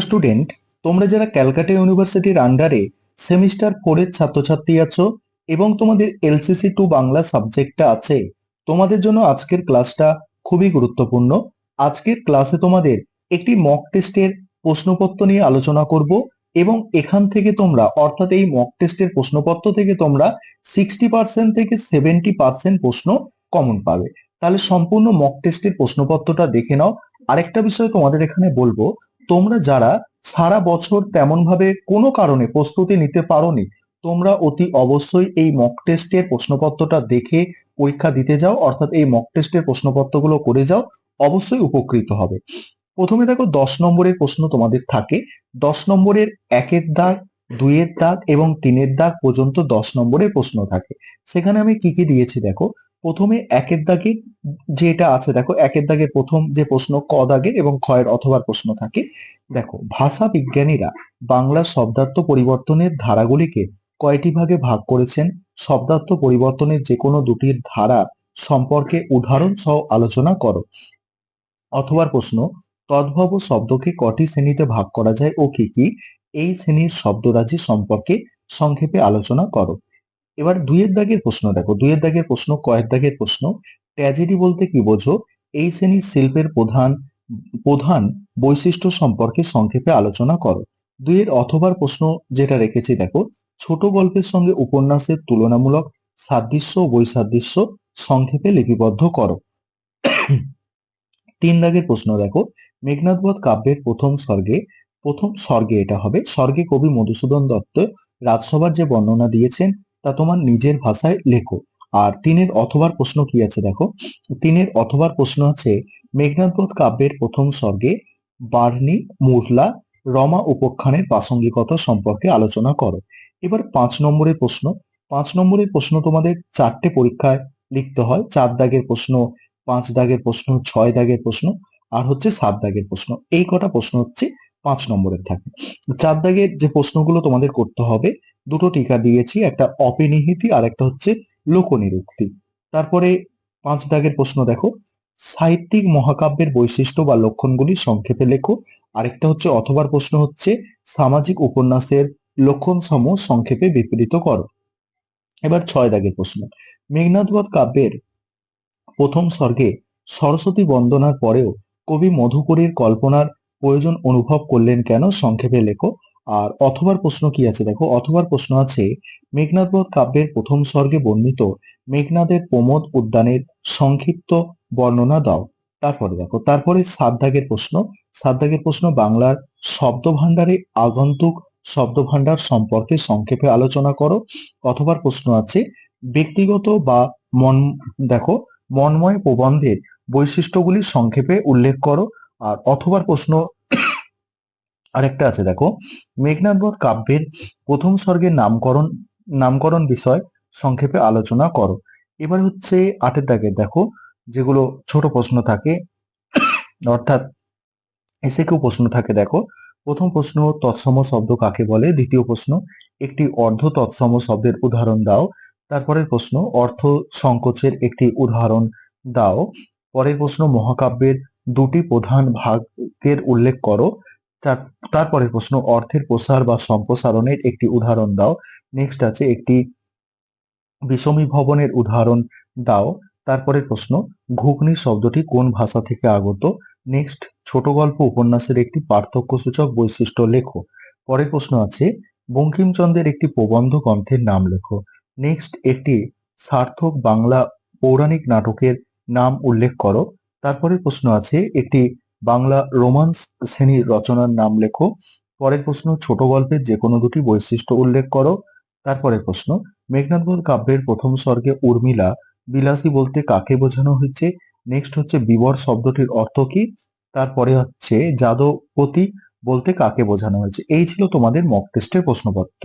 Student, তোমরা যারা ক্যালকাটা ইউনিভার্সিটির আন্ডারে সেমিস্টার 4 এর ছাত্রছাত্রী আছো এবং তোমাদের এলসিসি 2 বাংলা সাবজেক্টটা আছে, তোমাদের জন্য আজকের ক্লাসটা খুবই গুরুত্বপূর্ণ। আজকের ক্লাসে তোমাদের একটি মক টেস্টের প্রশ্নপত্র নিয়ে আলোচনা করব এবং এখান থেকে তোমরা অর্থাৎ এই মক টেস্টের প্রশ্নপত্র থেকে তোমরা 60% থেকে 70% প্রশ্ন কমন পাবে। তাহলে সম্পূর্ণ মক টেস্টের প্রশ্নপত্রটা দেখে নাও। আরেকটা বিষয় তোমাদের এখানে বলবো, তোমরা যারা সারা বছর তেমন ভাবে কোনো কারণে প্রস্তুতি নিতে পারোনি, তোমরা অতি অবশ্যই এই মক টেস্টের প্রশ্নপত্রটা দেখে পরীক্ষা দিতে যাও, অর্থাৎ এই মক টেস্টের প্রশ্নপত্রগুলো করে যাও, অবশ্যই উপকৃত হবে। প্রথমে দেখো 10 নম্বরের প্রশ্ন তোমাদের থাকে। 10 নম্বরের 1-এর দাগ, 2-এর দাগ এবং 3-এর দাগ পর্যন্ত 10 নম্বরের প্রশ্ন থাকে। সেখানে আমি কি কি দিয়েছি দেখো। প্রথমে 1-এর দাগে যেটা আছে দেখো, 1-এর দাগের প্রথম যে প্রশ্ন ক দাগের এবং খ এর অথবা প্রশ্ন থাকে। দেখো, ভাষা বিজ্ঞানীরা বাংলা শব্দার্থ পরিবর্তনের ধারাগুলিকে কয়টি ভাগে ভাগ করেছেন? শব্দার্থ পরিবর্তনের যে কোনো দুটির ধারা সম্পর্কে উদাহরণ সহ আলোচনা করো। অথবা প্রশ্ন, তদ্ভব শব্দকে কটি শ্রেণীতে ভাগ করা যায় ও কি কি? এই শ্রেণীর শব্দরাজি সম্পর্কে সংক্ষেপে আলোচনা করো। এবার 2-এর দাগের প্রশ্ন দেখো, 2-এর দাগের প্রশ্ন, কয়ের দাগের প্রশ্ন, ট্র্যাজেডি বলতে কি বোঝো? এই শ্রেণীর শিল্পের প্রধান প্রধান বৈশিষ্ট্য সম্পর্কে সংক্ষেপে আলোচনা করো। 2-এর অথবার প্রশ্ন যেটা রেখেছি দেখো, ছোট গল্পের সঙ্গে উপন্যাসের তুলনামূলক সাদৃশ্য ও বৈসাদৃশ্য সংক্ষেপে লিপিবদ্ধ করো। 3 দাগের প্রশ্ন দেখো, মেঘনাদ বধ কাব্যের প্রথম স্বর্গে এটা হবে, স্বর্গে কবি মধুসূদন দত্ত রাজসভার যে বর্ণনা দিয়েছেন তা তোমার নিজের ভাষায় লেখো। আর 3-এর অথবার প্রশ্ন কি আছে দেখো, 3-এর অথবার প্রশ্ন আছে, মেঘনাদ বধ কাব্যের প্রথম স্বর্গে বার্নি, মুরলা, রমা উপাখ্যানের প্রাসঙ্গিকতা সম্পর্কে আলোচনা করো। এবার 5 নম্বরের প্রশ্ন। 5 নম্বরের প্রশ্ন তোমাদের 4টে পরীক্ষায় লিখতে হয়। 4 দাগের প্রশ্ন, 5 দাগের প্রশ্ন, 6 দাগের প্রশ্ন আর হচ্ছে 7 দাগের প্রশ্ন। এই কটা প্রশ্ন হচ্ছে 5 নম্বরের থাকে। 4 দাগের যে প্রশ্নগুলো তোমাদের করতে হবে, দুটো টিকা দিয়েছি, একটা অপিনিহিতি আর একটা হচ্ছে লোকনিরুক্তি। তারপরে 5 দাগের প্রশ্ন দেখো, সাহিত্যিক মহাকাব্যের বৈশিষ্ট্য বা লক্ষণগুলি সংক্ষেপে লেখো। আরেকটা হচ্ছে অথবার প্রশ্ন হচ্ছে, সামাজিক উপন্যাসের লক্ষণসমূহ সংক্ষেপে বিবৃত করো। এবার 6 দাগের প্রশ্ন, মেঘনাদ বধ কাব্যের প্রথম স্বর্গে সরস্বতী বন্দনার পরেও কবি মধুকরীর কল্পনার প্রয়োজন অনুভব করলেন কেন? সংক্ষেপে লেখো। আর অথবার প্রশ্ন কি আছে দেখো, অথবার প্রশ্ন আছে, মেঘনাদ বধ কাব্যের প্রথম স্বর্গে বর্ণিত মেঘনাদের প্রমোদ উদ্যানের সংক্ষিপ্ত বর্ণনা দাও। তারপরে দেখো, তারপরে 7 দাগের প্রশ্ন। 7 দাগের প্রশ্ন, বাংলার শব্দ ভাণ্ডারে আগন্তুক শব্দ ভাণ্ডার সম্পর্কে সংক্ষেপে আলোচনা করো। অথবার প্রশ্ন আছে, ব্যক্তিগত বা মন দেখো মন্ময় প্রবন্ধের বৈশিষ্ট্যগুলি সংক্ষেপে উল্লেখ করো। আর অথবা প্রশ্ন আরেকটা আছে দেখো, মেঘনাদ বধ কাব্যের প্রথম স্বর্গের নামকরণ বিষয় সংক্ষেপে আলোচনা করো। এবার হচ্ছে 8-এর দাগের দেখো, যেগুলো ছোট প্রশ্ন থাকে, অর্থাৎ এসএকিউ প্রশ্ন থাকে দেখো। প্রথম প্রশ্ন, তৎসম শব্দ কাকে বলে? দ্বিতীয় প্রশ্ন, একটি অর্ধ তৎসম শব্দের উদাহরণ দাও। তারপরের প্রশ্ন, অর্থ সংকোচের একটি উদাহরণ দাও। পরের প্রশ্ন, মহাকাব্যের দুটি প্রধান ভাগের উল্লেখ করো। তারপরের প্রশ্ন, অর্থের প্রসার বা সম্প্রসারণের একটি উদাহরণ দাও। নেক্সট আছে, একটি বিষমীভবনের উদাহরণ দাও। তারপরের প্রশ্ন, ঘুগনি শব্দটি কোন ভাষা থেকে আগত? নেক্সট, ছোট গল্প উপন্যাসের একটি পার্থক্যসূচক বৈশিষ্ট্য লেখো। পরের প্রশ্ন আছে, বঙ্কিমচন্দ্রের একটি প্রবন্ধ গ্রন্থের নাম লেখো। নেক্সট, একটি সার্থক বাংলা পৌরাণিক নাটকের নাম উল্লেখ করো। তারপরের প্রশ্ন আছে, একটি বাংলা রোমান্স শ্রেণীর রচনার নাম লেখো। পরের প্রশ্ন, ছোট গল্পের যে কোনো দুটি বৈশিষ্ট্য উল্লেখ করো। তারপরের প্রশ্ন, মেঘনাদ বধ কাব্যের প্রথম স্বর্গে উর্মিলা বিলাসী বলতে কাকে বোঝানো হয়েছে? নেক্সট হচ্ছে, বিবর শব্দটির অর্থ কি? তারপরে হচ্ছে, যাদবপতি বলতে কাকে বোঝানো হয়েছে? এই ছিল তোমাদের মক টেস্টের প্রশ্নপত্র।